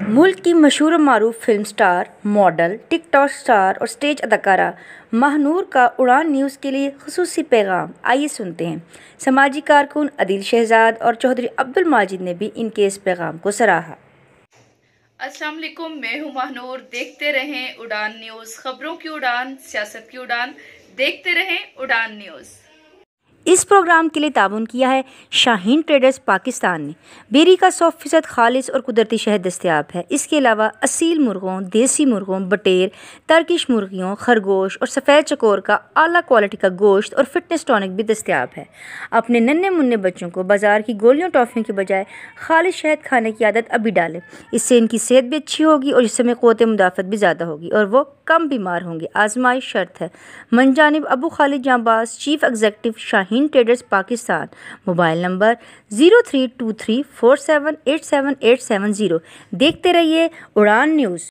मुल्क की मशहूर और मारूफ film star, model, TikTok star और स्टेज अदाकारा महानूर का उड़ान न्यूज़ के लिए खुसूसी पैगाम। आइए सुनते हैं। समाजी कारकुन अदील शहजाद और चौधरी अब्दुल माजिद ने भी इनके इस पैगाम को सराहा। अस्सलाम वालेकुम, मैं हूं महानूर। देखते रहें उड़ान न्यूज़, खबरों की उड़ान, सियासत की उड़ान। देखते रहें उड़ान न्यूज़। इस प्रोग्राम के लिए ताउन किया है शाहीन ट्रेडर्स पाकिस्तान ने। बेरी का 100% खालिस और कुदरती शहद दस्तयाब है। इसके अलावा असील मुर्गों, देसी मुर्गों, बटेर, टर्किश मुर्गियों, खरगोश और सफ़ेद चकोर का आला क्वालिटी का गोश्त और फिटनेस टॉनिक भी दस्तयाब है। अपने नन्हे मुन्ने बच्चों को बाजार की गोलियों टॉफ़ियों के बजाय खालिस शहद खाने की आदत अभी डालें। इससे इनकी सेहत भी अच्छी होगी और जिसमें क़ुव्वत मुदाफ़त भी ज़्यादा होगी और वो कम बीमार होंगे। आजमाइश शर्त है। मंजानिब अबू खालिद जांबाज, chief executive, Shaheen traders Pakistan. Mobile number 032347878770। देखते रहिए उड़ान न्यूज़।